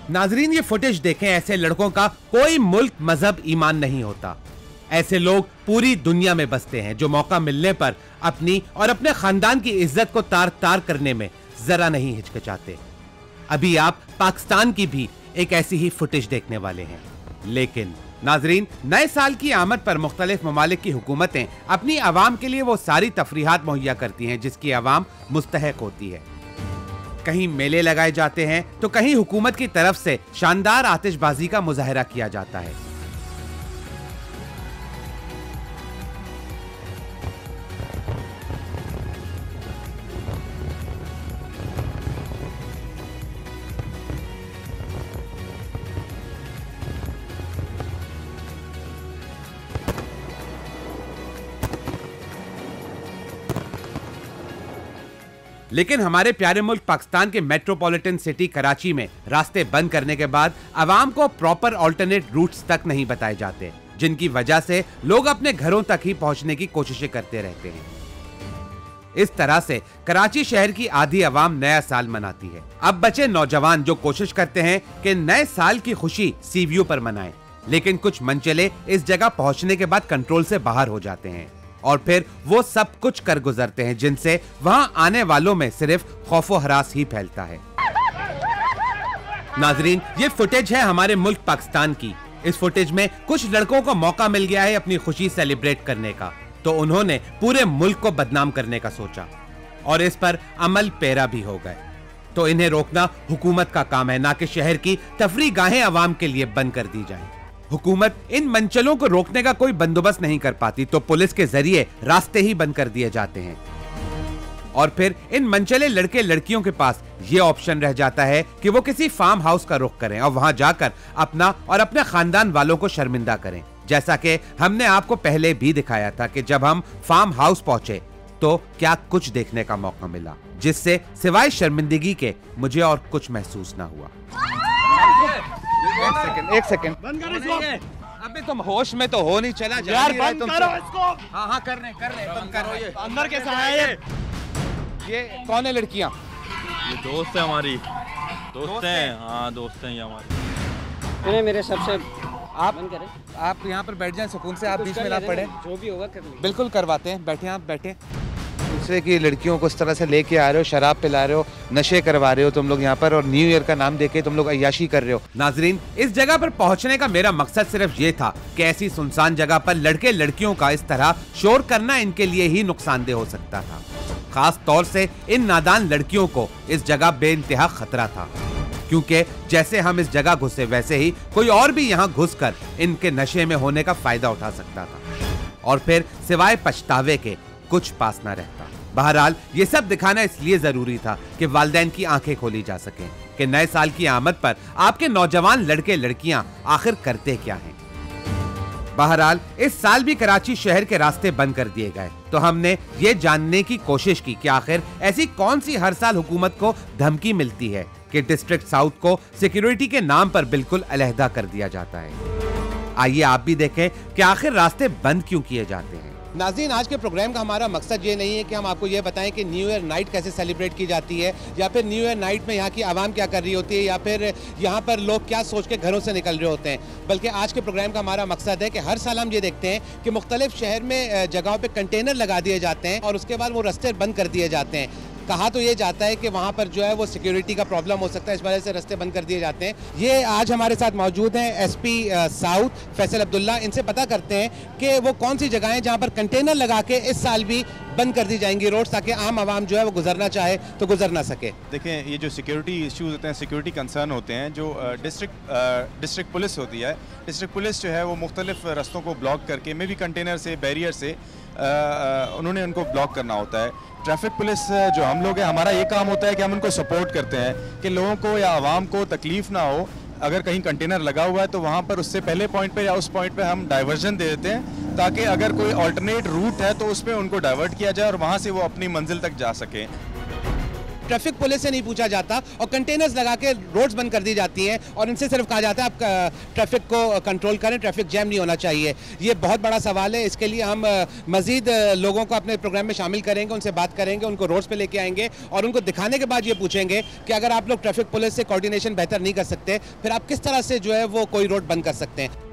नाजरीन, ये फुटेज देखें। ऐसे लड़कों का कोई मुल्क, मजहब, ईमान नहीं होता। ऐसे लोग पूरी दुनिया में बसते हैं जो मौका मिलने पर अपनी और अपने खानदान की इज्जत को तार तार करने में जरा नहीं हिचकिचाते। अभी आप पाकिस्तान की भी एक ऐसी ही फुटेज देखने वाले हैं। लेकिन नाजरीन, नए साल की आमद पर मुख्तलिफ ममालिक की हुकूमतें अपनी आवाम के लिए वो सारी तफरीहात मुहैया करती हैं जिसकी आवाम मुस्तहक होती है। कहीं मेले लगाए जाते हैं तो कहीं हुकूमत की तरफ से शानदार आतिशबाजी का मुजाहरा किया जाता है। लेकिन हमारे प्यारे मुल्क पाकिस्तान के मेट्रोपॉलिटन सिटी कराची में रास्ते बंद करने के बाद आवाम को प्रॉपर अल्टरनेट रूट्स तक नहीं बताए जाते, जिनकी वजह से लोग अपने घरों तक ही पहुंचने की कोशिशें करते रहते हैं। इस तरह से कराची शहर की आधी आवाम नया साल मनाती है। अब बचे नौजवान जो कोशिश करते हैं कि नए साल की खुशी सी व्यू पर मनाएं, लेकिन कुछ मनचले इस जगह पहुंचने के बाद कंट्रोल से बाहर हो जाते हैं और फिर वो सब कुछ कर गुजरते हैं जिनसे वहां आने वालों में सिर्फ खौफो हरास ही फैलता है। नाजरीन, ये फुटेज है हमारे मुल्क पाकिस्तान की। इस फुटेज में कुछ लड़कों को मौका मिल गया है अपनी खुशी सेलिब्रेट करने का, तो उन्होंने पूरे मुल्क को बदनाम करने का सोचा और इस पर अमल पैरा भी हो गए। तो इन्हें रोकना हुकूमत का काम है, ना कि शहर की तफरी गाहें आवाम के लिए बंद कर दी जाएं। हुकूमत इन मंचलों को रोकने का कोई बंदोबस्त नहीं कर पाती तो पुलिस के जरिए रास्ते ही बंद कर दिए जाते हैं और फिर इन मंचले लड़के लड़कियों के पास ये ऑप्शन रह जाता है कि वो किसी फार्म हाउस का रुख करें और वहां जाकर अपना और अपने खानदान वालों को शर्मिंदा करें। जैसा कि हमने आपको पहले भी दिखाया था कि जब हम फार्म हाउस पहुंचे तो क्या कुछ देखने का मौका मिला, जिससे सिवाय शर्मिंदगी के मुझे और कुछ महसूस ना हुआ। एक सेकंड बंद करो इसको। अबे तुम होश में तो हो नहीं, चला जा यार बंद करो इसको। हाँ कर रहे बंद करो। ये अंदर कैसा है ये कौन है लड़कियाँ? ये दोस्त है हमारी, दोस्त हैं। हाँ दोस्त हैं ये हमारे। मेरे सबसे आप बंद करें। आप यहाँ पर बैठ जाएं सुकून से, आप बीच में ना पड़े। जो भी होगा कर लेंगे। बिल्कुल करवाते हैं, बैठे आप बैठे। दूसरे की लड़कियों को इस तरह से लेके आ रहे हो, शराब पिला रहे हो, नशे करवा रहे हो तुम लोग यहाँ पर, और न्यू ईयर का नाम देके तुम लोग अय्याशी कर रहे हो। नाजरीन, इस जगह पर पहुँचने का मेरा मकसद सिर्फ ये था कि ऐसी सुनसान जगह पर लड़के लड़कियों का इस तरह शोर करना इनके लिए ही नुकसानदेह हो सकता था। खास तौर से इन नादान लड़कियों को इस जगह बेइंतहा खतरा था, क्योंकि जैसे हम इस जगह घुसे वैसे ही कोई और भी यहाँ घुसकर इनके नशे में होने का फायदा उठा सकता था और फिर सिवाय पछतावे के कुछ पास ना रहता। बहरहाल ये सब दिखाना इसलिए जरूरी था कि वालिदैन की आंखें खोली जा सकें कि नए साल की आमद पर आपके नौजवान लड़के लड़कियां आखिर करते क्या हैं। बहरहाल इस साल भी कराची शहर के रास्ते बंद कर दिए गए, तो हमने ये जानने की कोशिश की कि आखिर ऐसी कौन सी हर साल हुकूमत को धमकी मिलती है कि डिस्ट्रिक्ट साउथ को सिक्योरिटी के नाम पर बिल्कुल अलहदा कर दिया जाता है। आइए आप भी देखें कि आखिर रास्ते बंद क्यों किए जाते हैं। नाज़रीन, आज के प्रोग्राम का हमारा मकसद ये नहीं है कि हम आपको ये बताएं कि न्यू ईयर नाइट कैसे सेलिब्रेट की जाती है, या फिर न्यू ईयर नाइट में यहाँ की आवाम क्या कर रही होती है, या फिर यहाँ पर लोग क्या सोच के घरों से निकल रहे होते हैं। बल्कि आज के प्रोग्राम का हमारा मकसद है कि हर साल हम ये देखते हैं कि मुख्तलिफ शहर में जगहों पर कंटेनर लगा दिए जाते हैं और उसके बाद वो रास्ते बंद कर दिए जाते हैं। कहा तो ये जाता है कि वहाँ पर जो है वो सिक्योरिटी का प्रॉब्लम हो सकता है, इस वजह से रास्ते बंद कर दिए जाते हैं। ये आज हमारे साथ मौजूद हैं एसपी साउथ फैसल अब्दुल्ला। इनसे पता करते हैं कि वो कौन सी जगह हैं जहाँ पर कंटेनर लगा के इस साल भी बंद कर दी जाएंगी रोड्स, ताकि आम आवाम जो है वो गुजरना चाहे तो गुजर ना सके। देखें, ये जो सिक्योरिटी इश्यूज होते हैं, सिक्योरिटी कंसर्न होते हैं, जो डिस्ट्रिक्ट पुलिस होती है, डिस्ट्रिक्ट पुलिस जो है वो मुख्तलिफ रास्तों को ब्लॉक करके मे भी कंटेनर से, बैरियर से उन्होंने उनको ब्लॉक करना होता है। ट्रैफिक पुलिस जो हम लोग हैं, हमारा ये काम होता है कि हम उनको सपोर्ट करते हैं कि लोगों को या आवाम को तकलीफ़ ना हो। अगर कहीं कंटेनर लगा हुआ है तो वहाँ पर उससे पहले पॉइंट पे या उस पॉइंट पे हम डाइवर्जन दे देते हैं, ताकि अगर कोई अल्टरनेट रूट है तो उस पर उनको डाइवर्ट किया जाए और वहाँ से वो अपनी मंजिल तक जा सकें। ट्रैफिक पुलिस से नहीं पूछा जाता और कंटेनर्स लगा के रोड्स बंद कर दी जाती हैं और इनसे सिर्फ कहा जाता है आप ट्रैफिक को कंट्रोल करें, ट्रैफिक जैम नहीं होना चाहिए। ये बहुत बड़ा सवाल है। इसके लिए हम मजीद लोगों को अपने प्रोग्राम में शामिल करेंगे, उनसे बात करेंगे, उनको रोड्स पे लेके आएंगे और उनको दिखाने के बाद ये पूछेंगे कि अगर आप लोग ट्रैफिक पुलिस से कोऑर्डिनेशन बेहतर नहीं कर सकते, फिर आप किस तरह से जो है वो कोई रोड बंद कर सकते हैं।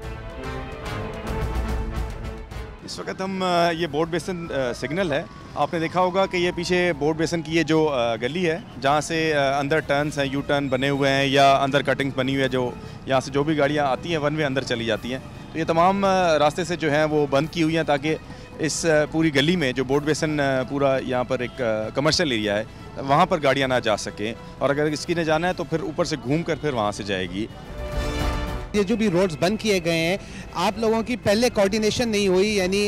इस वक्त हम ये बोर्ड बेसन सिग्नल है, आपने देखा होगा कि ये पीछे बोर्ड बेसन की ये जो गली है जहाँ से अंदर टर्न्स हैं, यू टर्न बने हुए हैं या अंदर कटिंग्स बनी हुई है, जो यहाँ से जो भी गाड़ियाँ आती हैं वन वे अंदर चली जाती हैं, तो ये तमाम रास्ते से जो हैं वो बंद की हुई हैं ताकि इस पूरी गली में जो बोर्ड बेसन पूरा यहाँ पर एक कमर्शियल एरिया है वहाँ पर गाड़ियाँ ना जा सकें, और अगर किसी ने जाना है तो फिर ऊपर से घूम कर फिर वहाँ से जाएगी। ये जो भी रोड्स बंद किए गए हैं, आप लोगों की पहले कोऑर्डिनेशन नहीं हुई, यानी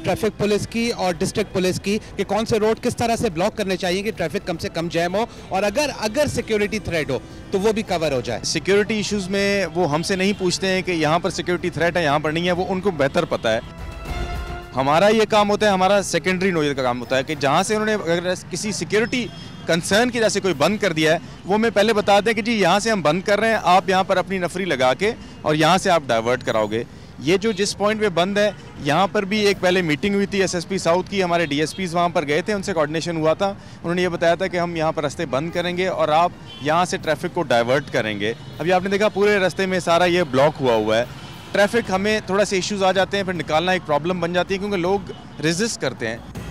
ट्रैफिक पुलिस की और डिस्ट्रिक्ट पुलिस की, कि कौन से रोड किस तरह से ब्लॉक करने चाहिए कि ट्रैफिक कम से कम जैम हो और अगर सिक्योरिटी थ्रेट हो तो वो भी कवर हो जाए। सिक्योरिटी इश्यूज़ में वो हमसे नहीं पूछते हैं कि यहाँ पर सिक्योरिटी थ्रेट है, यहाँ पर नहीं है, वो उनको बेहतर पता है। हमारा ये काम होता है, हमारा सेकेंडरी नोएल का काम होता है कि जहाँ से उन्होंने अगर किसी सिक्योरिटी कंसर्न की जैसे कोई बंद कर दिया है, वो मैं पहले बता दें कि जी यहाँ से हम बंद कर रहे हैं, आप यहाँ पर अपनी नफरी लगा के और यहाँ से आप डाइवर्ट कराओगे। ये जो जिस पॉइंट पे बंद है, यहाँ पर भी एक पहले मीटिंग हुई थी एसएसपी साउथ की, हमारे डीएसपीज वहाँ पर गए थे, उनसे कोऑर्डिनेशन हुआ था, उन्होंने ये बताया था कि हम यहाँ पर रास्ते बंद करेंगे और आप यहाँ से ट्रैफिक को डाइवर्ट करेंगे। अभी आपने देखा पूरे रास्ते में सारा ये ब्लॉक हुआ है, ट्रैफिक हमें थोड़ा से इश्यूज आ जाते हैं, फिर निकालना एक प्रॉब्लम बन जाती है क्योंकि लोग रेजिस्ट करते हैं।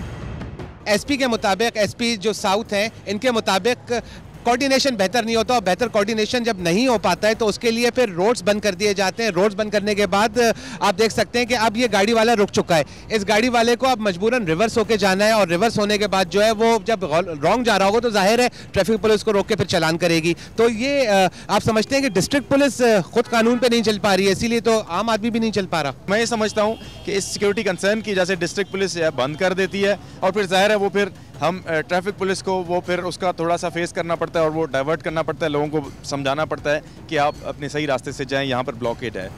एसपी के मुताबिक, एसपी जो साउथ हैं, इनके मुताबिक कोऑर्डिनेशन बेहतर नहीं होता और बेहतर कोऑर्डिनेशन जब नहीं हो पाता है तो उसके लिए फिर रोड्स बंद कर दिए जाते हैं। रोड्स बंद करने के बाद आप देख सकते हैं कि अब ये गाड़ी वाला रुक चुका है। इस गाड़ी वाले को अब मजबूरन रिवर्स होके जाना है और रिवर्स होने के बाद जो है वो जब रॉन्ग जा रहा होगा तो जाहिर है ट्रैफिक पुलिस को रोक के फिर चालान करेगी। तो ये आप समझते हैं कि डिस्ट्रिक्ट पुलिस खुद कानून पर नहीं चल पा रही है, इसीलिए तो आम आदमी भी नहीं चल पा रहा। मैं ये समझता हूँ कि इस सिक्योरिटी कंसर्न की जैसे डिस्ट्रिक्ट पुलिस बंद कर देती है और फिर जाहिर है वो फिर हम ट्रैफिक पुलिस को वो फिर उसका थोड़ा सा फेस करना पड़ता है और वो डाइवर्ट करना पड़ता है, लोगों को समझाना पड़ता है कि आप अपने सही रास्ते से जाएं, यहाँ पर ब्लॉकेड है।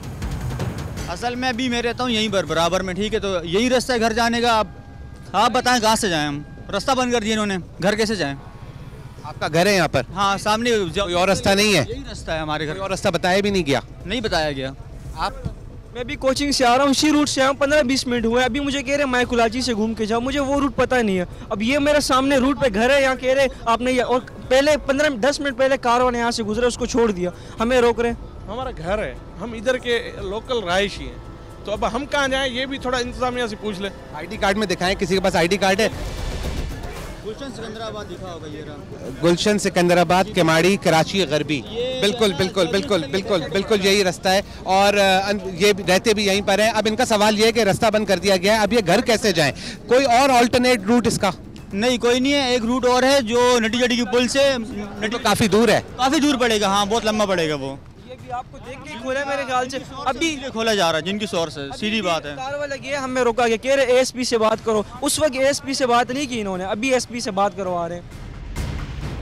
असल में अभी मैं रहता हूँ यहीं पर बराबर में, ठीक है, तो यही रास्ता है घर जाने का। आप बताएं कहाँ से जाएं? हम रास्ता बंद कर दिया इन्होंने, घर कैसे जाएं? आपका घर है यहाँ पर? हाँ, सामने कोई और रास्ता नहीं है? यही रास्ता है हमारे घर। कोई और रास्ता बताया भी नहीं गया? नहीं बताया गया। आप? मैं भी कोचिंग से आ रहा हूँ, इसी रूट से आया हूँ, 15-20 मिनट हुए। अभी मुझे कह रहे हैं मायकुलाची से घूम के जाओ, मुझे वो रूट पता नहीं है। अब ये मेरे सामने रूट पे घर है, यहाँ कह रहे आपने ये, और पहले 15-10 मिनट पहले कार वाले यहाँ से गुजरे, उसको छोड़ दिया, हमें रोक रहे। हमारा घर है, हम इधर के लोकल रहायशी हैं, तो अब हम कहाँ जाएं ये भी थोड़ा इंतजामिया से पूछ ले। आईडी कार्ड में दिखाएं, किसी के पास आईडी कार्ड है? गुलशन सिकंदराबाद दिखा होगा ये रहा। गुलशन सिकंदराबाद, केमाड़ी, कराची, गरबी, बिल्कुल बिल्कुल बिल्कुल बिल्कुल बिल्कुल यही रास्ता है और ये रहते भी यहीं पर हैं। अब इनका सवाल ये है कि रास्ता बंद कर दिया गया है, अब ये घर कैसे जाएं? कोई और ऑल्टरनेट रूट इसका? नहीं, कोई नहीं है। एक रूट और है जो नटी जटी की पुल से, तो काफी दूर है, काफी दूर पड़ेगा। हाँ, बहुत लंबा पड़ेगा वो। ये भी आपको देख के ही खोला है मेरे ख्याल से। अभी खोला जा रहा है जिनकी सोर्स है, सीधी बात है। कार वाला गया, हमें रोका गया, कह रहे एएसपी से बात करो। उस वक्त एएसपी से बात नहीं की इन्होंने, अभी एसपी से बात करवा रहे हैं।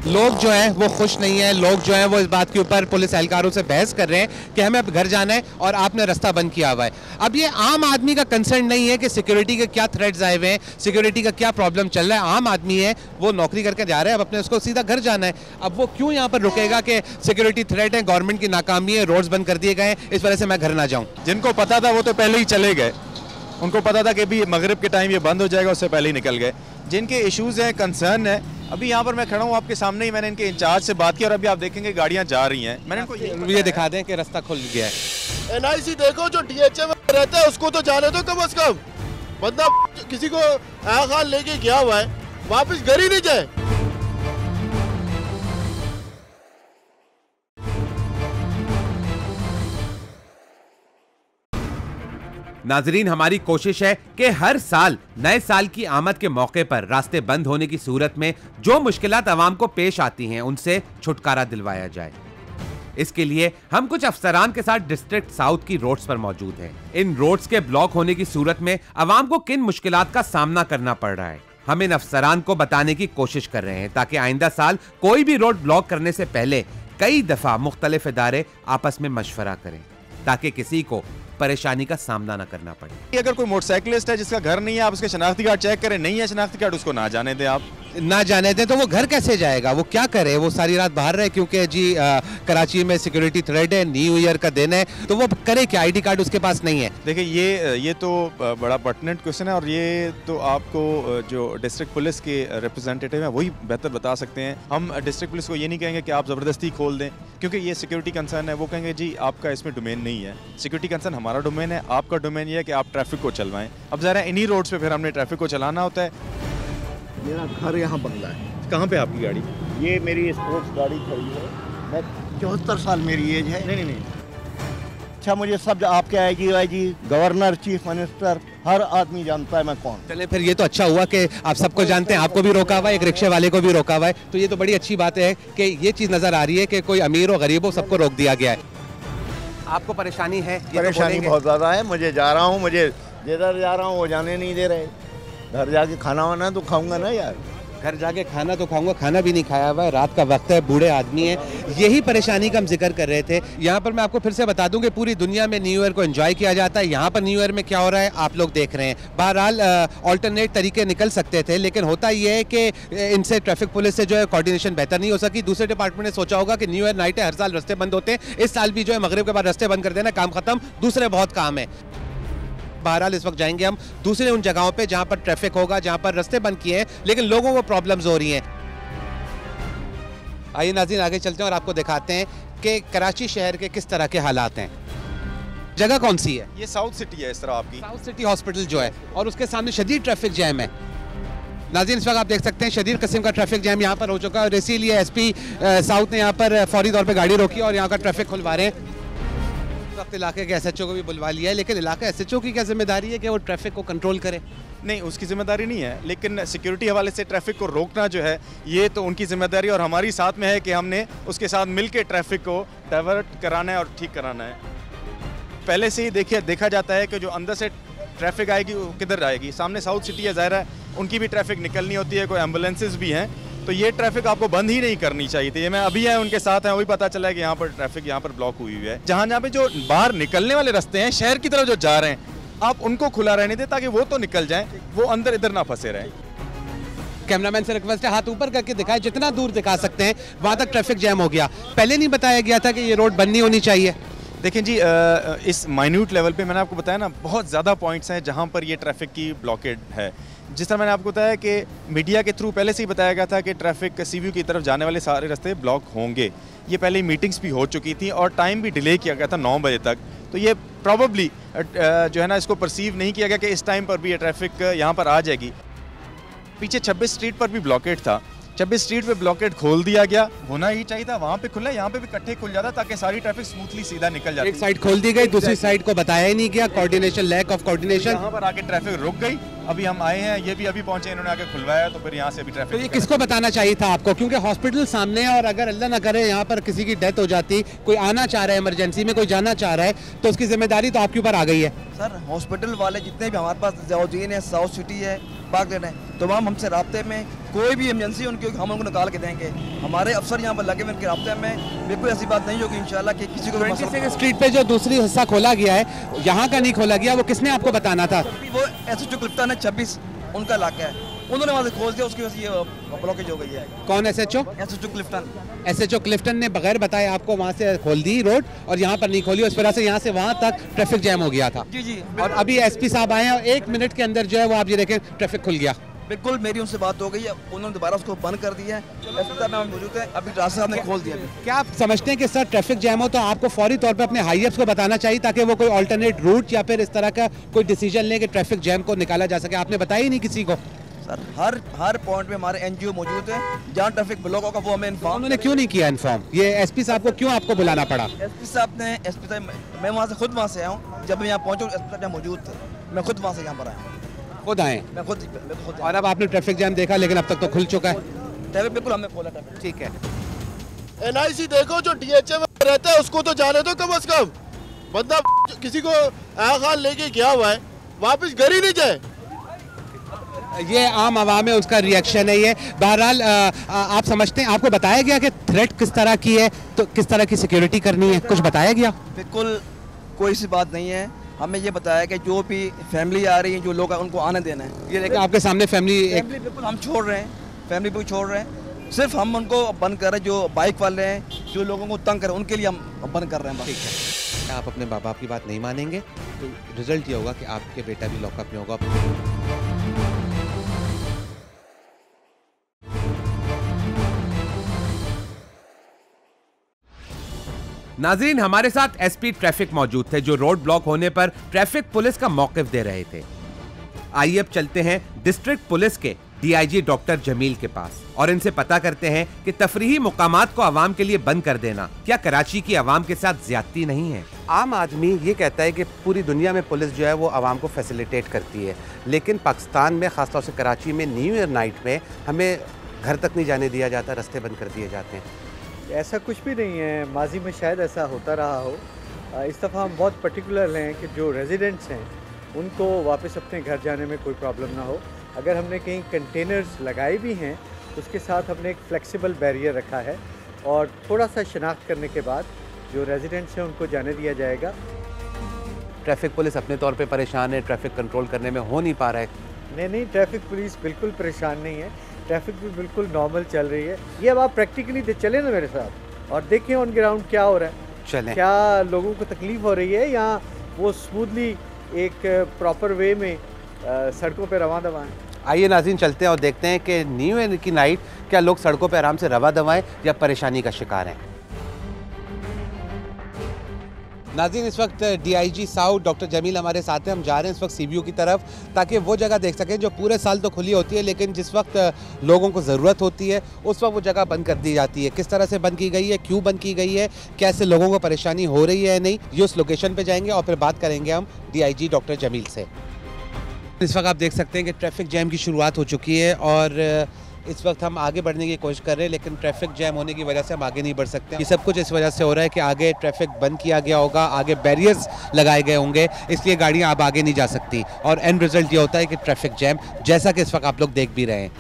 लोग जो हैं वो खुश नहीं है, लोग जो हैं वो इस बात के ऊपर पुलिस एहलकारों से बहस कर रहे हैं कि हमें अब घर जाना है और आपने रास्ता बंद किया हुआ है। अब ये आम आदमी का कंसर्न नहीं है कि सिक्योरिटी के क्या थ्रेट्स आए हुए हैं, सिक्योरिटी का क्या प्रॉब्लम चल रहा है। आम आदमी है, वो नौकरी करके जा रहा है, अब अपने उसको सीधा घर जाना है। अब वो क्यों यहाँ पर रुकेगा कि सिक्योरिटी थ्रेट है, गवर्नमेंट की नाकामी है, रोड्स बंद कर दिए गए हैं, इस वजह से मैं घर ना जाऊँ। जिनको पता था वो तो पहले ही चले गए, उनको पता था कि भी मगरिब के टाइम ये बंद हो जाएगा, उससे पहले ही निकल गए। जिनके इश्यूज़ हैं, कंसर्न है, अभी यहाँ पर मैं खड़ा हूँ आपके सामने ही, मैंने इनके इंचार्ज से बात की और अभी आप देखेंगे गाड़ियाँ जा रही हैं। मैंने इनको ये दिखा दें कि रास्ता खुल गया है। एनआईसी देखो, जो डीएचए में रहता है उसको तो जाने दो कम से कम। बंदा किसी को खान लेके गया हुआ है, वापस घर ही नहीं जाए। नाजरीन, हमारी कोशिश है कि हर साल नए साल की आमद के मौके पर रास्ते बंद होने की सूरत में जो मुश्किलात आवाम को पेश आती हैं उनसे छुटकारा दिलवाया जाए। इसके लिए हम कुछ अफसरान के साथ डिस्ट्रिक्ट साउथ की रोड्स पर मौजूद हैं। इन रोड्स के ब्लॉक होने की सूरत में आवाम को किन मुश्किलात का सामना करना पड़ रहा है, हम इन अफसरान को बताने की कोशिश कर रहे हैं ताकि आइंदा साल कोई भी रोड ब्लॉक करने से पहले कई दफा मुख्तलिफ इदारे आपस में मशवरा करें ताकि किसी को परेशानी का सामना न करना पड़े। अगर कोई मोटरसाइकिलिस्ट है जिसका घर नहीं है, आप उसके शनाख्ती कार्ड चेक करें, नहीं है शनाख्ती कार्ड, उसको ना जाने दें। आप ना जाने दें तो वो घर कैसे जाएगा, वो क्या करे, वो सारी रात बाहर रहे क्योंकि जी कराची में सिक्योरिटी थ्रेट है, न्यू ईयर का दिन है, तो वो करे क्या, आईडी कार्ड उसके पास नहीं है। देखिए ये तो बड़ा पर्टिनेंट क्वेश्चन है और ये तो आपको जो डिस्ट्रिक्ट पुलिस के रिप्रेजेंटेटिव हैं वही बेहतर बता सकते हैं। हम डिस्ट्रिक्ट पुलिस को ये नहीं कहेंगे कि आप ज़बरदस्ती खोल दें, क्योंकि ये सिक्योरिटी कंसर्न है। वो कहेंगे जी आपका इसमें डोमेन नहीं है, सिक्योरिटी कंसर्न हमारा डोमेन है, आपका डोमेन ये है कि आप ट्रैफिक को चलवाएं। अब ज़रा इन्हीं रोड्स पे फिर हमने ट्रैफिक को चलाना होता है। मेरा घर यहाँ बंगला है। कहाँ पे आपकी गाड़ी? ये मेरी स्पोर्ट्स गाड़ी खड़ी है। मैं 74 साल मेरी एज है। नहीं। अच्छा, मुझे सब आपके आईजी गवर्नर, चीफ मिनिस्टर, हर आदमी जानता है मैं कौन। चले फिर ये तो अच्छा हुआ कि आप सबको जानते हैं, आपको भी रोका हुआ है, एक रिक्शे वाले को भी रोका हुआ है, तो ये तो बड़ी अच्छी बात है कि ये चीज़ नज़र आ रही है कि कोई अमीर हो गरीब हो सबको रोक दिया गया है। आपको परेशानी है? परेशानी बहुत ज़्यादा है। मुझे जा रहा हूँ, मुझे जिधर जा रहा हूँ वो जाने नहीं दे रहे। घर जाके खाना वाना तो खाऊंगा ना यार। घर जाके खाना तो खाऊंगा, खाना भी नहीं खाया हुआ है, रात का वक्त है, बूढ़े आदमी हैं, यही परेशानी का हम जिक्र कर रहे थे। यहाँ पर मैं आपको फिर से बता दूं कि पूरी दुनिया में न्यू ईयर को एंजॉय किया जाता है, यहाँ पर न्यू ईयर में क्या हो रहा है आप लोग देख रहे हैं। बहरहाल ऑल्टरनेट तरीके निकल सकते थे, लेकिन होता ये है कि इनसे ट्रैफिक पुलिस से जो है कोऑर्डिनेशन बेहतर नहीं हो सकी। दूसरे डिपार्टमेंट ने सोचा होगा कि न्यू ईयर नाइट है, हर साल रास्ते बंद होते हैं, इस साल भी जो है मगरिब के बाद रास्ते बंद कर देना, काम खत्म, दूसरे बहुत काम है। बहरहाल इस वक्त जाएंगे हम दूसरे उन जगहों पे जहां पर ट्रैफिक होगा, जहां पर रास्ते बंद किए हैं लेकिन लोगों को प्रॉब्लम्स हो रही हैं। आइए नाज़रीन आगे चलते हैं और आपको दिखाते हैं कि कराची शहर के किस तरह के हालात हैं। जगह कौन सी है? ये साउथ सिटी है इस तरह आपकी, साउथ सिटी हॉस्पिटल जो है, और उसके सामने शदीद ट्रैफिक जैम है। नाज़रीन इस वक्त आप देख सकते हैं शदीद किस्म का ट्रैफिक जैम यहाँ पर हो चुका है और इसीलिए एसपी साउथ ने यहाँ पर फौरी तौर पर गाड़ी रोकी और यहाँ का ट्रैफिक खुलवा रहे हैं। वक्त इलाके के एसएचओ को भी बुलवा लिया है, लेकिन इलाका एसएचओ की क्या जिम्मेदारी है कि वो ट्रैफिक को कंट्रोल करे? नहीं, उसकी जिम्मेदारी नहीं है, लेकिन सिक्योरिटी हवाले से ट्रैफिक को रोकना जो है ये तो उनकी जिम्मेदारी और हमारी साथ में है कि हमने उसके साथ मिलकर ट्रैफिक को डाइवर्ट कराना है और ठीक कराना है। पहले से ही देखा जाता है कि जो अंदर से ट्रैफिक आएगी वो किधर आएगी। सामने साउथ सिटी है, ज़ाहिर है उनकी भी ट्रैफिक निकलनी होती है, कोई एम्बुलेंसेज भी हैं, तो ये ट्रैफिक आपको बंद ही नहीं करनी चाहिए थी। ये मैं अभी है उनके साथ हैं, वही पता चला है कि यहाँ पर ट्रैफिक यहाँ पर ब्लॉक हुई है। जहाँ पे जो बाहर निकलने वाले रास्ते हैं शहर की तरफ जो जा रहे हैं, आप उनको खुला रहने दें ताकि वो तो निकल जाएं, वो अंदर इधर ना फंसे रहें। कैमरामैन से रिक्वेस्ट है हाथ ऊपर करके दिखाएं, जितना दूर दिखा सकते हैं। वहाँ तक ट्रैफिक जैम हो गया, पहले नहीं बताया गया था कि ये रोड बंद नहीं होनी चाहिए? देखें जी, इस माइन्यूट लेवल पे मैंने आपको बताया ना, बहुत ज़्यादा पॉइंट्स हैं जहाँ पर ये ट्रैफिक की ब्लॉकेड है। जिस तरह मैंने आपको बताया कि मीडिया के थ्रू पहले से ही बताया गया था कि ट्रैफिक सीव्यू की तरफ जाने वाले सारे रास्ते ब्लॉक होंगे। ये पहले ही मीटिंग्स भी हो चुकी थी और टाइम भी डिले किया गया था 9 बजे तक। तो ये प्रॉबली जो है ना, इसको परसीव नहीं किया गया कि इस टाइम पर भी ये ट्रैफिक यहाँ पर आ जाएगी। पीछे 26 स्ट्रीट पर भी ब्लॉकेड था, 26 स्ट्रीट पे ब्लॉकेड खोल दिया गया, होना ही चाहिए था, वहाँ पे खुला, यहाँ पे भी इकट्ठे खुल जाता ताकि सारी ट्रैफिक स्मूथली सीधा निकल जाती। एक साइड खोल दी गई, दूसरी साइड को बताया ही नहीं गया, कोऑर्डिनेशन, लैक ऑफ कोऑर्डिनेशन। यहाँ पर आके ट्रैफिक रुक गई। अभी हम आए हैं, ये भी अभी पहुंचे, इन्होंने आके खुलवाया, तो फिर यहाँ से भी ट्रैफिक। तो ये किसको बताना चाहिए था आपको, क्योंकि हॉस्पिटल सामने है और अगर अल्लाह ना करे यहाँ पर किसी की डेथ हो जाती, कोई आना चाह रहा है इमरजेंसी में, कोई जाना चाह रहा है, तो उसकी जिम्मेदारी तो आपके ऊपर आ गई है। सर हॉस्पिटल वाले जितने भी हमारे पास जाउद्दीन है, साउथ सिटी है, पार्कलैंड है, तमाम हमसे राब्ते में, कोई भी इमरजेंसी उनकी हम उनको निकाल के देंगे। हमारे अफसर यहाँ पर लगे हुए उनके राब्ते में, बिल्कुल ऐसी बात नहीं होगी इंशाल्लाह कि किसी को 26 स्ट्रीट पे जो दूसरी हिस्सा खोला गया है, यहाँ का नहीं खोला गया, वो किसने आपको बताना था? वो एसएचओ क्लिफ्टन है, 26 उनका इलाका है, उन्होंने वहाँ से खोल दिया, उसकी वजह से ये ब्लॉकेज हो गई है। कौन SHO? SHO Clifton. SHO Clifton ने बगैर बताए आपको वहाँ से खोल दी रोड और यहाँ पर नहीं खोली, उस वजह से यहाँ से वहाँ तक ट्रैफिक जैम हो गया था। जी जी। और अभी एसपी साहब आए हैं और 1 मिनट के अंदर जो है वो आप ये देखें ट्रैफिक खुल गया। बिल्कुल मेरी उनसे बात हो गई है, उन्होंने दोबारा उसको बंद कर दिया है, एसपी साहब में मौजूद है, अभी रास्ता साहब ने खोल दिया। क्या आप समझते हैं कि सर ट्रैफिक जैम हो तो आपको फौरी तौर पे अपने हाईअप्स को बताना चाहिए ताकि वो कोई अल्टरनेट रूट या फिर इस तरह का कोई डिसीजन ले कि ट्रैफिक जैम को निकाला जा सके? आपने बताया ही नहीं किसी को। सर हर पॉइंट पे हमारे एनजीओ मौजूद है, जहाँ ट्रैफिक ब्लॉक होगा वो हमें इन्फॉर्म। उन्होंने क्यों नहीं किया इन्फॉर्म? ये एसपी साहब को क्यों आपको बुलाना पड़ा? एसपी साहब मैं वहाँ से खुद वहाँ से आया हूँ, जब मैं यहाँ पहुँचा एसपी साहब मौजूद थे, मैं खुद वहाँ से यहाँ पर आया। खुद आए? मैं खुद। और अब आपने ट्रैफिक जैम देखा, लेकिन अब तक तो खुल चुका है ट्रैफिक। बिल्कुल हमने खोला ट्रैफिक। ठीक है। एनआईसी देखो, जो डीएचए में रहता है उसको तो जाने दो कम से कम। बंदा किसी को आखान लेके गया हुआ है, वापस घर ही नहीं जाए। ये आम आवाम है, उसका रिएक्शन है ये। बहरहाल आप समझते हैं, आपको बताया गया कि थ्रेट किस तरह की है, तो किस तरह की सिक्योरिटी करनी है, कुछ बताया गया? बिल्कुल कोई सी बात नहीं है, हमें ये बताया कि जो भी फैमिली आ रही है, जो लोग उनको आने देना है। ये देखिए आपके सामने फैमिली बिल्कुल हम छोड़ रहे हैं, फैमिली भी छोड़ रहे हैं, सिर्फ हम उनको बंद कर रहे हैं। जो बाइक वाले हैं, जो लोगों को तंग कर रहे हैं, उनके लिए हम बंद कर रहे हैं। ठीक है, आप अपने माँ बाप की बात नहीं मानेंगे तो रिजल्ट ये होगा कि आपके बेटा भी लॉकअप में होगा। नाजरीन, हमारे साथ एसपी ट्रैफिक मौजूद थे जो रोड ब्लॉक होने पर ट्रैफिक पुलिस का मौकिफ दे रहे थे। आइए अब चलते हैं डिस्ट्रिक्ट पुलिस के डीआईजी डॉक्टर जमील के पास और इनसे पता करते हैं कि तफरीही मुकामात को आवाम के लिए बंद कर देना क्या कराची की आवाम के साथ ज्यादती नहीं है। आम आदमी ये कहता है कि पूरी दुनिया में पुलिस जो है वो आवाम को फैसिलिटेट करती है, लेकिन पाकिस्तान में ख़ासतौर से कराची में न्यू ईयर नाइट में हमें घर तक नहीं जाने दिया जाता, रास्ते बंद कर दिए जाते हैं। ऐसा कुछ भी नहीं है, माजी में शायद ऐसा होता रहा हो। इस दफ़ा हम बहुत पर्टिकुलर हैं कि जो रेजिडेंट्स हैं उनको वापस अपने घर जाने में कोई प्रॉब्लम ना हो। अगर हमने कहीं कंटेनर्स लगाए भी हैं तो उसके साथ हमने एक फ्लेक्सिबल बैरियर रखा है और थोड़ा सा शनाख्त करने के बाद जो रेजिडेंट्स हैं उनको जाने दिया जाएगा। ट्रैफिक पुलिस अपने तौर पे परेशान है, ट्रैफिक कंट्रोल करने में हो नहीं पा रहा है। नहीं, ट्रैफिक पुलिस बिल्कुल परेशान नहीं है, ट्रैफिक भी बिल्कुल नॉर्मल चल रही है। ये अब आप प्रैक्टिकली चले ना मेरे साथ और देखें ऑन ग्राउंड क्या हो रहा है। चलें। क्या लोगों को तकलीफ हो रही है या वो स्मूथली एक प्रॉपर वे में सड़कों पे रवा दवा हैं। आइए नाज़रीन चलते हैं और देखते हैं कि न्यू ईयर की नाइट क्या लोग सड़कों पर आराम से रवा दवाएं या परेशानी का शिकार हैं। नाज़रीन इस वक्त डीआईजी साउथ डॉक्टर जमील हमारे साथ हैं। हम जा रहे हैं इस वक्त सीबीयू की तरफ ताकि वो जगह देख सकें जो पूरे साल तो खुली होती है, लेकिन जिस वक्त लोगों को ज़रूरत होती है उस वक्त वो जगह बंद कर दी जाती है। किस तरह से बंद की गई है, क्यों बंद की गई है, कैसे लोगों को परेशानी हो रही है या नहीं, ये उस लोकेशन पर जाएंगे और फिर बात करेंगे हम डीआईजी डॉक्टर जमील से। इस वक्त आप देख सकते हैं कि ट्रैफिक जैम की शुरुआत हो चुकी है और इस वक्त हम आगे बढ़ने की कोशिश कर रहे हैं, लेकिन ट्रैफिक जैम होने की वजह से हम आगे नहीं बढ़ सकते। ये सब कुछ इस वजह से हो रहा है कि आगे ट्रैफिक बंद किया गया होगा, आगे बैरियर्स लगाए गए होंगे, इसलिए गाड़ियां अब आगे नहीं जा सकती और एंड रिजल्ट ये होता है कि ट्रैफिक जैम, जैसा कि इस वक्त आप लोग देख भी रहे हैं।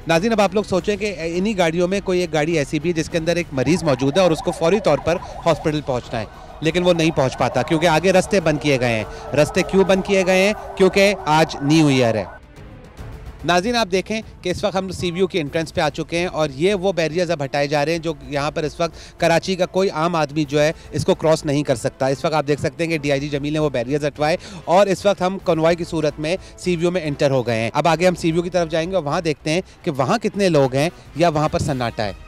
नाज़रीन अब आप लोग सोचें कि इन्हीं गाड़ियों में कोई एक गाड़ी ऐसी भी है जिसके अंदर एक मरीज़ मौजूद है और उसको फौरी तौर पर हॉस्पिटल पहुँचना है, लेकिन वो नहीं पहुँच पाता क्योंकि आगे रास्ते बंद किए गए हैं। रास्ते क्यों बंद किए गए हैं? क्योंकि आज न्यू ईयर है। नाज़रीन आप देखें कि इस वक्त हम सीबीयू के एंट्रेंस पे आ चुके हैं और ये वो बैरियर्स अब हटाए जा रहे हैं जो यहाँ पर इस वक्त कराची का कोई आम आदमी जो है इसको क्रॉस नहीं कर सकता। इस वक्त आप देख सकते हैं कि डीआईजी जमील ने वो बैरियर्स हटवाए और इस वक्त हम कॉन्वॉय की सूरत में सीबीयू में एंटर हो गए हैं। अब आगे हम सीबीयू की तरफ जाएंगे और वहाँ देखते हैं कि वहाँ कितने लोग हैं या वहाँ पर सन्नाटा है।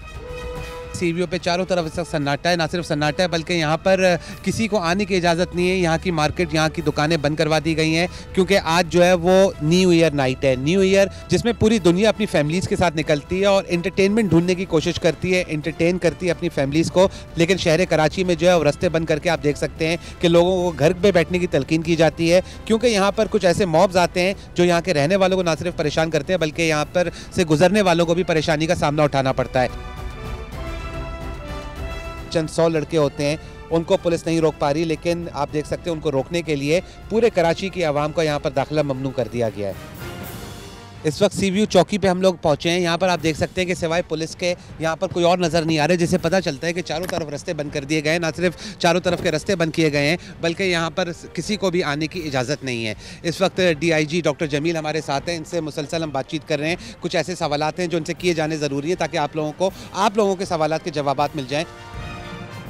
सीबीयू पे चारों तरफ इस वक्त सन्नाटा है, ना सिर्फ सन्नाटा है बल्कि यहाँ पर किसी को आने की इजाज़त नहीं है। यहाँ की मार्केट, यहाँ की दुकानें बंद करवा दी गई हैं क्योंकि आज जो है वो न्यू ईयर नाइट है। न्यू ईयर जिसमें पूरी दुनिया अपनी फैमिलीज़ के साथ निकलती है और एंटरटेनमेंट ढूंढने की कोशिश करती है, एंटरटेन करती है अपनी फैमिलीज़ को, लेकिन शहर कराची में जो है वो रास्ते बंद करके आप देख सकते हैं कि लोगों को घर पर बैठने की तलकीन की जाती है क्योंकि यहाँ पर कुछ ऐसे मॉब्स आते हैं जो यहाँ के रहने वालों को ना सिर्फ परेशान करते हैं बल्कि यहाँ पर से गुजरने वालों को भी परेशानी का सामना उठाना पड़ता है। चंद 100 लड़के होते हैं, उनको पुलिस नहीं रोक पा रही, लेकिन आप देख सकते हैं उनको रोकने के लिए पूरे कराची की आवाम का यहाँ पर दाखिला ममनू कर दिया गया है। इस वक्त सीबीयू चौकी पे हम लोग पहुँचे हैं। यहाँ पर आप देख सकते हैं कि सिवाय पुलिस के यहाँ पर कोई और नज़र नहीं आ रहा है, जिससे पता चलता है कि चारों तरफ रास्ते बंद कर दिए गए हैं। ना सिर्फ चारों तरफ के रास्ते बंद किए गए हैं बल्कि यहाँ पर किसी को भी आने की इजाज़त नहीं है। इस वक्त डीआईजी डॉक्टर जमील हमारे साथ हैं, इनसे मुसलसल हम बातचीत कर रहे हैं। कुछ ऐसे सवालात हैं जो इनसे किए जाने ज़रूरी है ताकि आप लोगों के सवालात के जवाबात मिल जाएँ।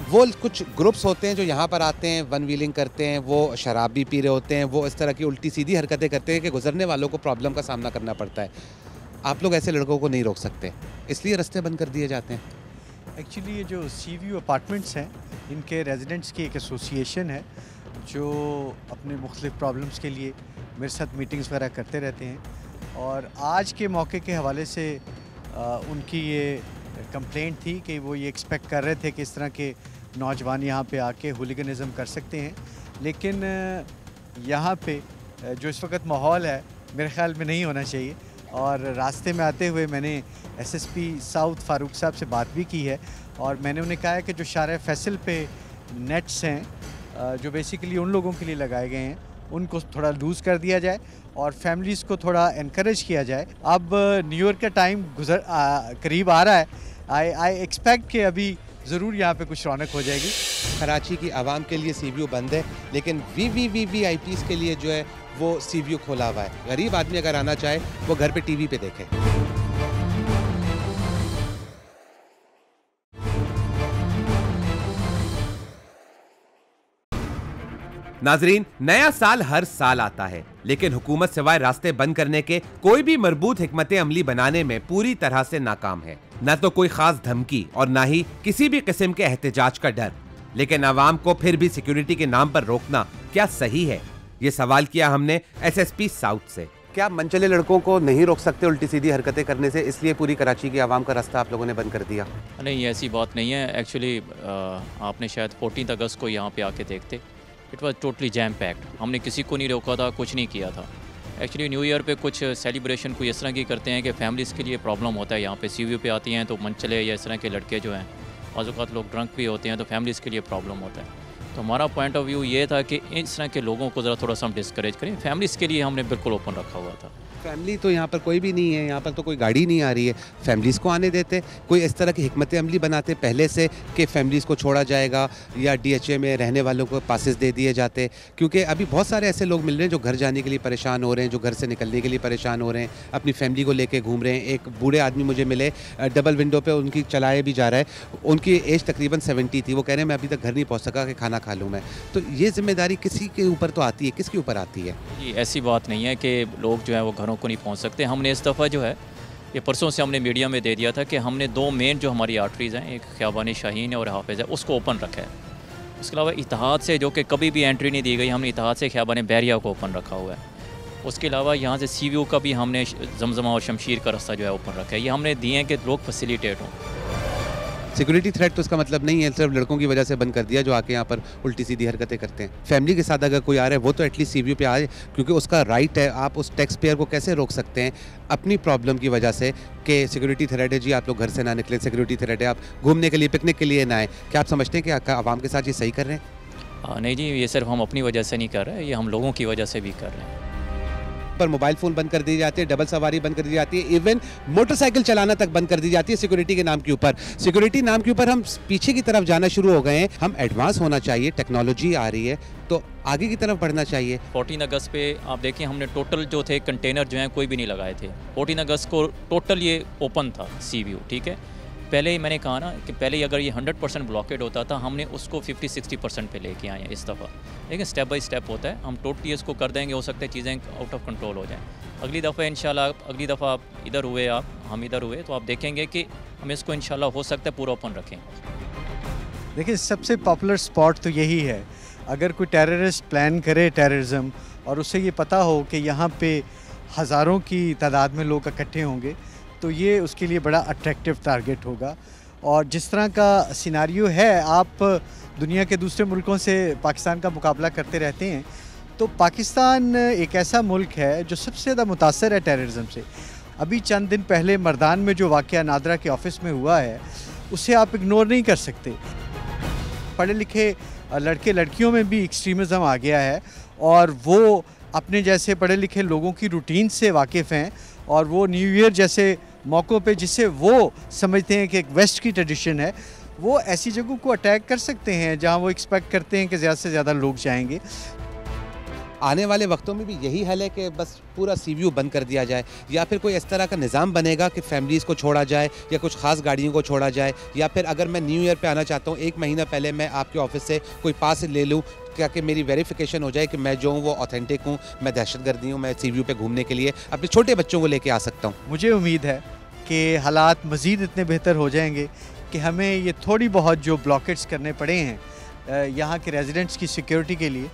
वो कुछ ग्रुप्स होते हैं जो यहाँ पर आते हैं, वन व्हीलिंग करते हैं, वो शराब भी पी रहे होते हैं, वो इस तरह की उल्टी सीधी हरकतें करते हैं कि गुजरने वालों को प्रॉब्लम का सामना करना पड़ता है। आप लोग ऐसे लड़कों को नहीं रोक सकते, इसलिए रास्ते बंद कर दिए जाते हैं। एक्चुअली ये जो सीबीयू अपार्टमेंट्स हैं इनके रेजिडेंट्स की एक एसोसिएशन है जो अपने मुख्तलिफ प्रॉब्लम्स के लिए मेरे साथ मीटिंग्स वगैरह करते रहते हैं और आज के मौके के हवाले से उनकी ये कंप्लेंट थी कि वो ये एक्सपेक्ट कर रहे थे कि इस तरह के नौजवान यहाँ पे आके हुलिगनिज़म कर सकते हैं, लेकिन यहाँ पे जो इस वक्त माहौल है मेरे ख़्याल में नहीं होना चाहिए। और रास्ते में आते हुए मैंने एसएसपी साउथ फारूक साहब से बात भी की है और मैंने उन्हें कहा है कि जो शारे फैसल पे नेट्स हैं जो बेसिकली उन लोगों के लिए लगाए गए हैं उनको थोड़ा लूज़ कर दिया जाए और फैमिलीज़ को थोड़ा इनकरेज किया जाए। अब न्यू ईयर का टाइम करीब आ रहा है। आई एक्सपेक्ट कि अभी ज़रूर यहाँ पे कुछ रौनक हो जाएगी। कराची की आवाम के लिए सीवीयू बंद है, लेकिन वीवीवीवीआईपीज़ के लिए जो है वो सीवीयू खोला हुआ है। गरीब आदमी अगर आना चाहे वो घर पे टीवी पे देखे। नाजरीन, नया साल हर साल आता है, लेकिन हुकूमत सिवाय रास्ते बंद करने के कोई भी मरबूत हिकमत अमली बनाने में पूरी तरह से नाकाम है। न तो कोई खास धमकी और न ही किसी भी किस्म के एहतजाज का डर। लेकिन आवाम को फिर भी सिक्योरिटी के नाम पर रोकना क्या सही है? ये सवाल किया हमने एसएसपी साउथ से। क्या मनचले लड़कों को नहीं रोक सकते उल्टी सीधी हरकतें करने से, इसलिए पूरी कराची की आवाम का रास्ता आप लोगों ने बंद कर दिया? नहीं, ऐसी बात नहीं है। एक्चुअली आपने शायद 14 अगस्त को यहाँ पे आके देखते, it was totally jam packed. हमने किसी को नहीं रोका था, कुछ नहीं किया था। एक्चुअली न्यू ईयर पे कुछ सेलिब्रेशन कोई इस तरह की करते हैं कि फैमिलीज़ के लिए प्रॉब्लम होता है। यहाँ पे सीवीयू पे आती हैं तो मनचले या इस तरह के लड़के जो हैं, बाज़ औक़ात लोग ड्रंक भी होते हैं, तो फैमिलीज़ के लिए प्रॉब्लम होता है। तो हमारा पॉइंट ऑफ व्यू ये था कि इस तरह के लोगों को ज़रा थोड़ा सा हम डिस्करेज करें। फैमिलीज़ के लिए हमने बिल्कुल ओपन रखा हुआ था। फैमिली तो यहाँ पर कोई भी नहीं है, यहाँ पर तो कोई गाड़ी नहीं आ रही है। फैमिलीज़ को आने देते, कोई इस तरह की हिकमत अमली बनाते पहले से कि फैमिलीज़ को छोड़ा जाएगा या डीएचए में रहने वालों को पासेस दे दिए जाते। क्योंकि अभी बहुत सारे ऐसे लोग मिल रहे हैं जो घर जाने के लिए परेशान हो रहे हैं, जो घर से निकलने के लिए परेशान हो रहे हैं, अपनी फैमिली को लेके घूम रहे हैं। एक बूढ़े आदमी मुझे मिले, डबल विंडो पर उनकी चलाए भी जा रहा है। उनकी एज तकरीबन 70 थी। वो कह रहे हैं मैं अभी तक घर नहीं पहुँच सका कि खाना खा लूँ मैं। तो ये जिम्मेदारी किसी के ऊपर तो आती है, किसके ऊपर आती है? जी, ऐसी बात नहीं है कि लोग जो है वो घरों को नहीं पहुँच सकते। हमने इस दफ़ा जो है ये परसों से हमने मीडिया में दे दिया था कि हमने 2 मेन जो हमारी आर्टरीज़ हैं, एक ख़ियाबान शाहीन है और हाफिज़ है, उसको ओपन रखा है। उसके अलावा इत्तेहाद से जो कि कभी भी एंट्री नहीं दी गई, हमने इत्तेहाद से ख़ियाबान बैरिया को ओपन रखा हुआ है। उसके अलावा यहाँ से सीवीयू का भी हमने जमजमा और शमशीर का रास्ता जो है ओपन रखा है। ये हमने दिए हैं कि लोग फैसिलिटेट हों। सिक्योरिटी थ्रेट तो इसका मतलब नहीं है सिर्फ लड़कों की वजह से बंद कर दिया जो आके यहाँ पर उल्टी सीधी हरकतें करते हैं। फैमिली के साथ अगर कोई आ रहा है वो तो एटलीस्ट सीवीयू पे आए, क्योंकि उसका राइट है। आप उस टैक्स पेयर को कैसे रोक सकते हैं अपनी प्रॉब्लम की वजह से कि सिक्योरिटी थ्रेट है जी, आप लोग घर से ना निकलें, सिक्योरिटी थ्रेट है, आप घूमने के लिए पिकनिक के लिए ना आए। क्या आप समझते हैं कि आवाम के साथ ये सही कर रहे हैं? नहीं जी, ये सिर्फ हम अपनी वजह से नहीं कर रहे हैं, ये हम लोगों की वजह से भी कर रहे हैं। पर मोबाइल फ़ोन बंद कर दी जाती है, डबल सवारी बंद कर दी जाती है, इवन मोटरसाइकिल चलाना तक बंद कर दी जाती है सिक्योरिटी के नाम के ऊपर। सिक्योरिटी नाम के ऊपर हम पीछे की तरफ जाना शुरू हो गए हैं। हम एडवांस होना चाहिए, टेक्नोलॉजी आ रही है तो आगे की तरफ बढ़ना चाहिए। 14 अगस्त पे आप देखिए हमने टोटल जो थे कंटेनर जो हैं कोई भी नहीं लगाए थे। 14 अगस्त को टोटल ये ओपन था सीवीयू, ठीक है। पहले ही मैंने कहा ना कि पहले ही अगर ये 100% ब्लॉकेड होता था, हमने उसको 50-60% पे लेके आए हैं इस दफ़ा। लेकिन स्टेप बाय स्टेप होता है, हम टोटली इसको कर देंगे, हो सकता है चीज़ें आउट ऑफ कंट्रोल हो जाएं। अगली दफ़ा इंशाल्लाह, अगली दफ़ा आप इधर हुए, हम इधर हुए, तो आप देखेंगे कि हम इसको इंशाल्लाह हो सकता है पूरा ओपन रखें। देखिए, सबसे पॉपुलर स्पॉट तो यही है। अगर कोई टेररिस्ट प्लान करे टेररिज्म और उसे ये पता हो कि यहाँ पे हज़ारों की तादाद में लोग इकट्ठे होंगे, तो ये उसके लिए बड़ा अट्रैक्टिव टारगेट होगा। और जिस तरह का सिनारियो है, आप दुनिया के दूसरे मुल्कों से पाकिस्तान का मुकाबला करते रहते हैं, तो पाकिस्तान एक ऐसा मुल्क है जो सबसे ज़्यादा मुतासर है टेररिज्म से। अभी चंद दिन पहले मर्दान में जो वाक़या नादरा के ऑफिस में हुआ है, उसे आप इग्नोर नहीं कर सकते। पढ़े लिखे लड़के लड़कियों में भी एक्सट्रीमिज़म आ गया है और वो अपने जैसे पढ़े लिखे लोगों की रूटीन से वाकिफ़ हैं और वो न्यू ईयर जैसे मौक़ों पे जिसे वो समझते हैं कि एक वेस्ट की ट्रेडिशन है, वो ऐसी जगहों को अटैक कर सकते हैं जहां वो एक्सपेक्ट करते हैं कि ज़्यादा से ज़्यादा लोग जाएंगे। आने वाले वक्तों में भी यही हल है कि बस पूरा सीवीयू बंद कर दिया जाए, या फिर कोई इस तरह का निज़ाम बनेगा कि फैमिलीज़ को छोड़ा जाए या कुछ ख़ास गाड़ियों को छोड़ा जाए, या फिर अगर मैं न्यू ईयर पे आना चाहता हूँ 1 महीना पहले मैं आपके ऑफिस से कोई पास ले लूँ, क्या कि मेरी वेरिफिकेशन हो जाए कि मैं जो हूँ वो ऑथेंटिक हूँ, मैं दहशतगर्दी हूँ, मैं सीवीयू पे घूमने के लिए अपने छोटे बच्चों को लेके आ सकता हूँ। मुझे उम्मीद है कि हालात मज़ीद इतने बेहतर हो जाएंगे कि हमें ये थोड़ी बहुत जो ब्लॉकेट्स करने पड़े हैं यहाँ के रेजिडेंट्स की सिक्योरिटी के लिए,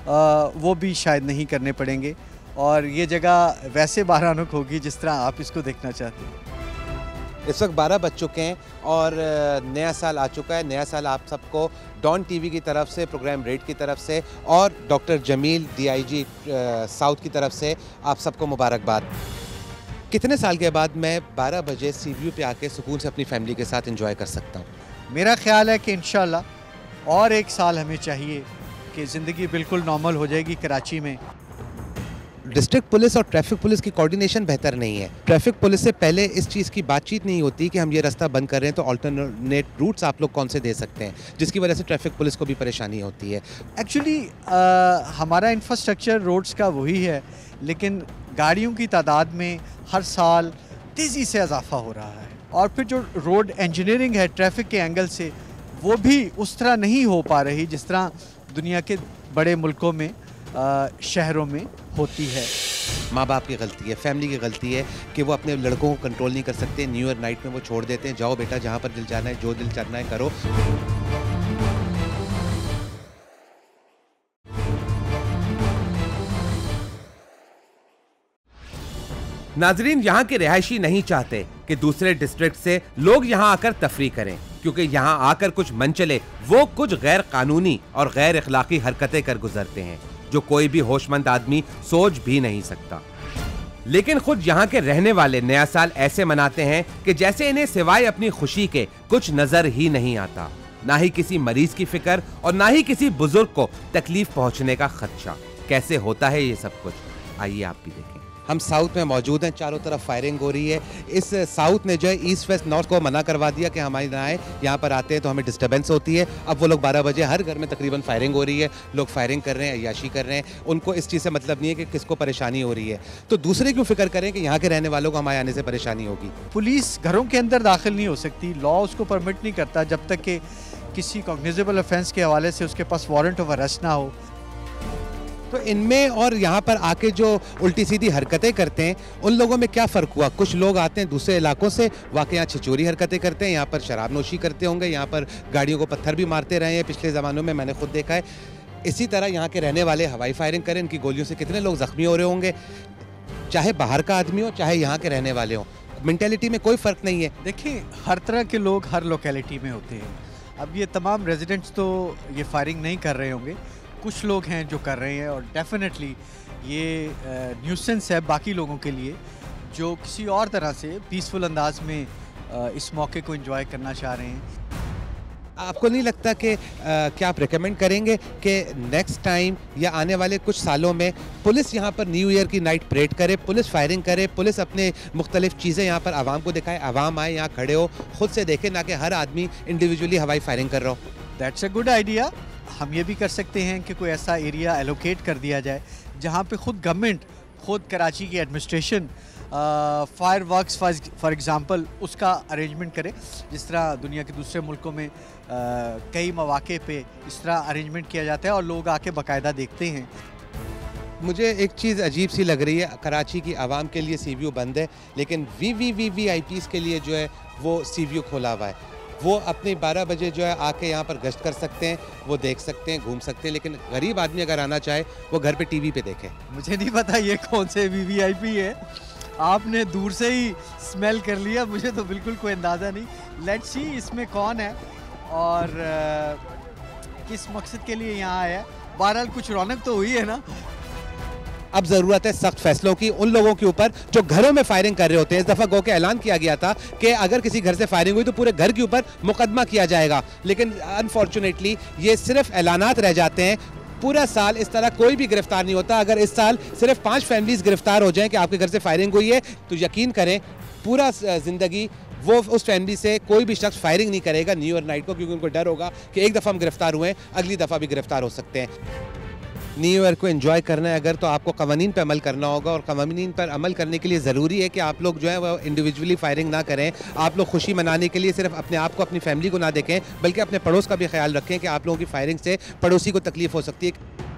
वो भी शायद नहीं करने पड़ेंगे और ये जगह वैसे बारानुक होगी जिस तरह आप इसको देखना चाहते हैं। इस वक्त 12 बज चुके हैं और नया साल आ चुका है। नया साल आप सबको डॉन टीवी की तरफ से, प्रोग्राम रेड की तरफ से और डॉक्टर जमील DIG साउथ की तरफ से आप सबको मुबारकबाद। कितने साल के बाद मैं 12 बजे सीवीयू पे आके सुकून से अपनी फैमिली के साथ एंजॉय कर सकता हूँ? मेरा ख्याल है कि इंशाल्लाह और 1 साल हमें चाहिए कि ज़िंदगी बिल्कुल नॉर्मल हो जाएगी कराची में। डिस्ट्रिक्ट पुलिस और ट्रैफिक पुलिस की कोऑर्डिनेशन बेहतर नहीं है। ट्रैफिक पुलिस से पहले इस चीज़ की बातचीत नहीं होती कि हम ये रास्ता बंद कर रहे हैं तो अल्टरनेट रूट्स आप लोग कौन से दे सकते हैं, जिसकी वजह से ट्रैफिक पुलिस को भी परेशानी होती है। एक्चुअली हमारा इंफ्रास्ट्रक्चर रोड्स का वही है, लेकिन गाड़ियों की तादाद में हर साल तेज़ी से इजाफा हो रहा है और फिर जो रोड इंजीनियरिंग है ट्रैफिक के एंगल से वो भी उस तरह नहीं हो पा रही जिस तरह दुनिया के बड़े मुल्कों में शहरों में होती है। माँ बाप की गलती है, फैमिली की गलती है कि वो अपने लड़कों को कंट्रोल नहीं कर सकते। न्यू ईयर नाइट में वो छोड़ देते हैं, जाओ बेटा जहाँ पर दिल जाना है, जो दिल करना है करो। नाजरीन, यहाँ के रिहायशी नहीं चाहते कि दूसरे डिस्ट्रिक्ट से लोग यहाँ आकर तफरी करें, क्योंकि यहाँ आकर कुछ मनचले वो कुछ गैर कानूनी और गैर इखलाकी हरकतें कर गुजरते हैं जो कोई भी होशमंद आदमी सोच भी नहीं सकता। लेकिन खुद यहाँ के रहने वाले नया साल ऐसे मनाते हैं कि जैसे इन्हें सिवाय अपनी खुशी के कुछ नजर ही नहीं आता, ना ही किसी मरीज की फिक्र और ना ही किसी बुजुर्ग को तकलीफ पहुंचने का खदशा। कैसे होता है ये सब कुछ, आइए आप भी देखें। हम साउथ में मौजूद हैं, चारों तरफ फायरिंग हो रही है। इस साउथ ने जो है ईस्ट वेस्ट नॉर्थ को मना करवा दिया कि हमारे ना आए, यहाँ पर आते हैं तो हमें डिस्टर्बेंस होती है। अब वो लोग 12 बजे हर घर में तकरीबन फायरिंग हो रही है, लोग फायरिंग कर रहे हैं, अय्याशी कर रहे हैं। उनको इस चीज़ से मतलब नहीं है कि किसको परेशानी हो रही है, तो दूसरे क्यों फिक्र करें कि यहाँ के रहने वालों को हमारे आने से परेशानी होगी। पुलिस घरों के अंदर दाखिल नहीं हो सकती, लॉ उसको परमिट नहीं करता जब तक कि किसी कॉग्निजेबल ऑफेंस के हवाले से उसके पास वारंट ऑफ अरेस्ट ना हो। तो इनमें और यहाँ पर आके जो उल्टी सीधी हरकतें करते हैं उन लोगों में क्या फ़र्क हुआ? कुछ लोग आते हैं दूसरे इलाकों से, वाकई यहाँ छिचोरी हरकतें करते हैं, यहाँ पर शराब नोशी करते होंगे, यहाँ पर गाड़ियों को पत्थर भी मारते रहे हैं पिछले ज़मानों में, मैंने खुद देखा है। इसी तरह यहाँ के रहने वाले हवाई फायरिंग करें, इनकी गोलियों से कितने लोग ज़ख्मी हो रहे होंगे, चाहे बाहर का आदमी हो चाहे यहाँ के रहने वाले हों। मेंटेलिटी में कोई फ़र्क नहीं है। देखिए, हर तरह के लोग हर लोकेलिटी में होते हैं। अब ये तमाम रेजिडेंट्स तो ये फायरिंग नहीं कर रहे होंगे, कुछ लोग हैं जो कर रहे हैं और डेफिनेटली ये न्यूसेंस है बाकी लोगों के लिए जो किसी और तरह से पीसफुल अंदाज में इस मौके को एंजॉय करना चाह रहे हैं। आपको नहीं लगता कि क्या आप रिकमेंड करेंगे कि नेक्स्ट टाइम या आने वाले कुछ सालों में पुलिस यहाँ पर न्यू ईयर की नाइट परेड करे, पुलिस फायरिंग करे, पुलिस अपने मुख्तलिफ चीज़ें यहाँ पर आवाम को दिखाए, आवाम आए यहाँ खड़े हो, खुद से देखे, ना कि हर आदमी इंडिविजुअली हवाई फायरिंग कर रहा हो? That's a good idea. हम ये भी कर सकते हैं कि कोई ऐसा एरिया एलोकेट कर दिया जाए जहाँ पे खुद गवर्नमेंट, खुद कराची की administration fire works for example उसका अरेंजमेंट करे, जिस तरह दुनिया के दूसरे मुल्कों में कई मौके पे इस तरह अरेंजमेंट किया जाता है और लोग आके बाकायदा देखते हैं। मुझे एक चीज़ अजीब सी लग रही है, कराची की आवाम के लिए CVU बंद है, लेकिन VVIPs के लिए जो है वो CVU खोला हुआ है। वो अपने 12 बजे जो है आके यहाँ पर गश्त कर सकते हैं, वो देख सकते हैं, घूम सकते हैं, लेकिन गरीब आदमी अगर आना चाहे वो घर पे TV पे देखे। मुझे नहीं पता ये कौन से VVIP है, आपने दूर से ही स्मेल कर लिया, मुझे तो बिल्कुल कोई अंदाज़ा नहीं। लेट्स सी इसमें कौन है और किस मकसद के लिए यहाँ आया। बहरहाल कुछ रौनक तो हुई है ना। अब ज़रूरत है सख्त फैसलों की उन लोगों के ऊपर जो घरों में फायरिंग कर रहे होते हैं। इस दफ़ा गो के ऐलान किया गया था कि अगर किसी घर से फायरिंग हुई तो पूरे घर के ऊपर मुकदमा किया जाएगा, लेकिन अनफॉर्चुनेटली ये सिर्फ ऐलानात रह जाते हैं। पूरा साल इस तरह कोई भी गिरफ्तार नहीं होता। अगर इस साल सिर्फ 5 फैमिलीज गिरफ्तार हो जाएं कि आपके घर से फायरिंग हुई है, तो यकीन करें पूरा ज़िंदगी वो उस फैमिली से कोई भी शख्स फायरिंग नहीं करेगा न्यू ईयर नाइट को, क्योंकि उनको डर होगा कि एक दफ़ा हम गिरफ्तार हुए, अगली दफ़ा भी गिरफ्तार हो सकते हैं। न्यू ईयर को एंजॉय करना है अगर, तो आपको कवानीन पर अमल करना होगा, और कवानीन पर अमल करने के लिए ज़रूरी है कि आप लोग जो है वो इंडिविजुअली फायरिंग ना करें। आप लोग खुशी मनाने के लिए सिर्फ अपने आप को, अपनी फैमिली को ना देखें, बल्कि अपने पड़ोस का भी ख्याल रखें कि आप लोगों की फायरिंग से पड़ोसी को तकलीफ हो सकती है।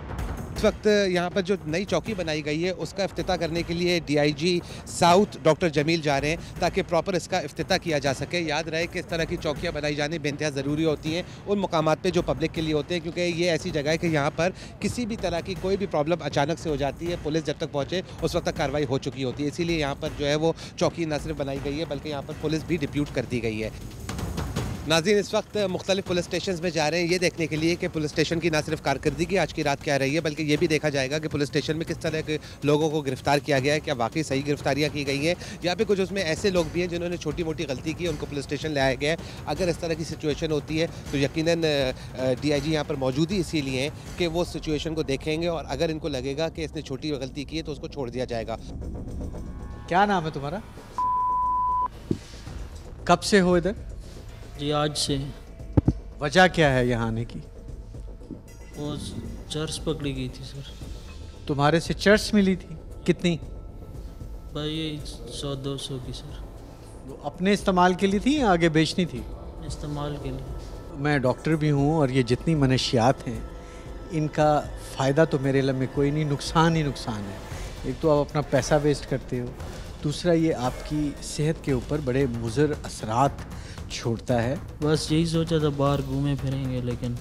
इस वक्त यहाँ पर जो नई चौकी बनाई गई है उसका इफ्तिताह करने के लिए DIG साउथ डॉक्टर जमील जा रहे हैं ताकि प्रॉपर इसका इफ्तिताह किया जा सके। याद रहे कि इस तरह की चौकियाँ बनाई जानी बेइंतहा ज़रूरी होती हैं उन मकामात पे जो पब्लिक के लिए होते हैं, क्योंकि ये ऐसी जगह है कि यहाँ पर किसी भी तरह की कोई भी प्रॉब्लम अचानक से हो जाती है, पुलिस जब तक पहुँचे उस वक्त तक कार्रवाई हो चुकी होती है। इसीलिए यहाँ पर जो है वो चौकी न सिर्फ बनाई गई है बल्कि यहाँ पर पुलिस भी डिप्यूट कर दी गई है। नाज़रीन, इस वक्त मुख्तलिफ पुलिस स्टेशन में जा रहे हैं ये देखने के लिए कि पुलिस स्टेशन की ना सिर्फ कारकर्दगी आज की रात क्या रही है, बल्कि ये भी देखा जाएगा कि पुलिस स्टेशन में किस तरह के लोगों को गिरफ्तार किया गया है, क्या वाकई सही गिरफ्तारियाँ की गई हैं, या फिर कुछ उसमें ऐसे लोग भी हैं जिन्होंने छोटी मोटी गलती की, उनको पुलिस स्टेशन ले आया गया है। अगर इस तरह की सिचुएशन होती है तो यकीनन DIG यहाँ पर मौजूद ही इसीलिए हैं कि वो सिचुएशन को देखेंगे और अगर इनको लगेगा कि इसने छोटी गलती की है तो उसको छोड़ दिया जाएगा। क्या नाम है तुम्हारा? कब से हो इधर? जी आज से। वजह क्या है यहाँ आने की? वो चर्च पकड़ी गई थी सर। तुम्हारे से चर्च मिली थी? कितनी? भाई 100-200 की सर। वो अपने इस्तेमाल के लिए थी या आगे बेचनी थी? इस्तेमाल के लिए। मैं डॉक्टर भी हूँ और ये जितनी मनशियात हैं इनका फ़ायदा तो मेरे इल्म में कोई नहीं, नुकसान ही नुकसान है। एक तो आप अपना पैसा वेस्ट करते हो, दूसरा ये आपकी सेहत के ऊपर बड़े मुज़र असरात छोड़ता है। बस यही सोचा था बाहर घूमे फिरेंगे, लेकिन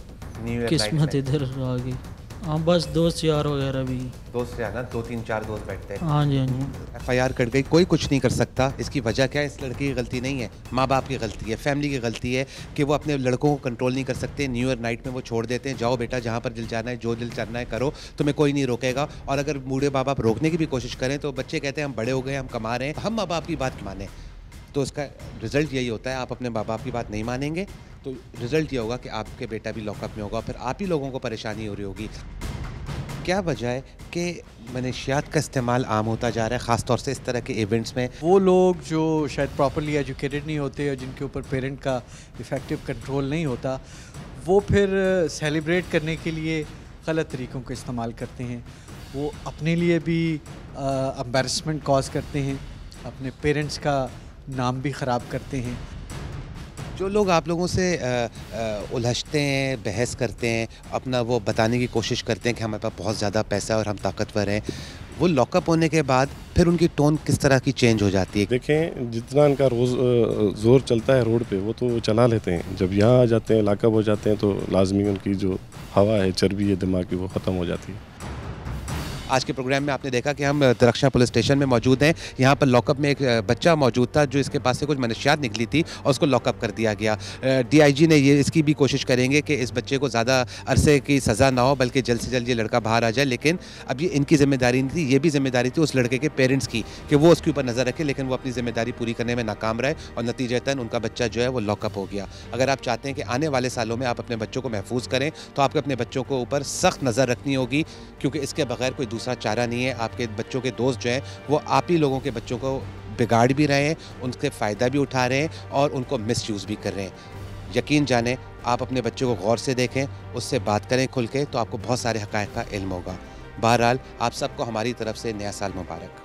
किस्मत इधर आ गई। हाँ बस दोस्त यार वगैरह भी। दोस्त यार ना 2-3-4 दोस्त बैठते हैं। हाँ जी हाँ जी। FIR कट गई, कोई कुछ नहीं कर सकता। इसकी वजह क्या है? इस लड़की की गलती नहीं है, माँ बाप की गलती है, फैमिली की गलती है कि वो अपने लड़कों को कंट्रोल नहीं कर सकते। न्यू ईयर नाइट में वो छोड़ देते हैं, जाओ बेटा जहाँ पर दिल जाना है, जो दिल चाहना है करो, तुम्हें कोई नहीं रोकेगा। और अगर बूढ़े माँ बाप रोकने की भी कोशिश करें तो बच्चे कहते हैं हम बड़े हो गए, हम कमा रहे हैं, हम माँ बाप की बात माने। तो उसका रिज़ल्ट यही होता है, आप अपने माँ बाप की बात नहीं मानेंगे तो रिज़ल्ट ये होगा कि आपके बेटा भी लॉकअप में होगा, फिर आप ही लोगों को परेशानी हो रही होगी। क्या वजह है कि मनशियात का इस्तेमाल आम होता जा रहा है, ख़ास तौर से इस तरह के इवेंट्स में? वो लोग जो शायद प्रॉपरली एजुकेटेड नहीं होते और जिनके ऊपर पेरेंट का इफ़ेक्टिव कंट्रोल नहीं होता, वो फिर सेलिब्रेट करने के लिए गलत तरीक़ों का इस्तेमाल करते हैं। वो अपने लिए भी एम्बैरसमेंट कॉज करते हैं, अपने पेरेंट्स का नाम भी ख़राब करते हैं। जो लोग आप लोगों से उलझते हैं, बहस करते हैं, अपना वो बताने की कोशिश करते हैं कि हमारे पास बहुत ज़्यादा पैसा है और हम ताकतवर हैं, वो लॉकअप होने के बाद फिर उनकी टोन किस तरह की चेंज हो जाती है? देखें, जितना इनका रोज़ ज़ोर चलता है रोड पे वो तो चला लेते हैं, जब यहाँ आ जाते हैं, लॉकअप हो जाते हैं तो लाजमी उनकी जो हवा है, चर्बी है दिमाग की, वो ख़त्म हो जाती है। आज के प्रोग्राम में आपने देखा कि हम दरख्शां पुलिस स्टेशन में मौजूद हैं। यहाँ पर लॉकअप में एक बच्चा मौजूद था जो इसके पास से कुछ मनशियात निकली थी और उसको लॉकअप कर दिया गया। DIG ने ये इसकी भी कोशिश करेंगे कि इस बच्चे को ज़्यादा अरसे की सज़ा ना हो, बल्कि जल्द से जल्द ये लड़का बाहर आ जाए। लेकिन अब ये इनकी ज़िम्मेदारी नहीं थी, ये भी ज़िम्मेदारी थी उस लड़के के पेरेंट्स की कि वो उसके ऊपर नज़र रखे, लेकिन वो अपनी ज़िम्मेदारी पूरी करने में नाकाम रहे और नतीजतन उनका बच्चा जो है वो लॉकअप हो गया। अगर आप चाहते हैं कि आने वाले सालों में आप अपने बच्चों को महफूज करें तो आपको अपने बच्चों को ऊपर सख्त नज़र रखनी होगी, क्योंकि इसके बगैर कोई दूसरा चारा नहीं है। आपके बच्चों के दोस्त जो हैं वो आप ही लोगों के बच्चों को बिगाड़ भी रहे हैं, उनसे फ़ायदा भी उठा रहे हैं और उनको मिसयूज़ भी कर रहे हैं। यकीन जाने, आप अपने बच्चों को गौर से देखें, उससे बात करें खुल के, तो आपको बहुत सारे हक़ाइक़ का इल्म होगा। बहरहाल आप सबको हमारी तरफ से नया साल मुबारक।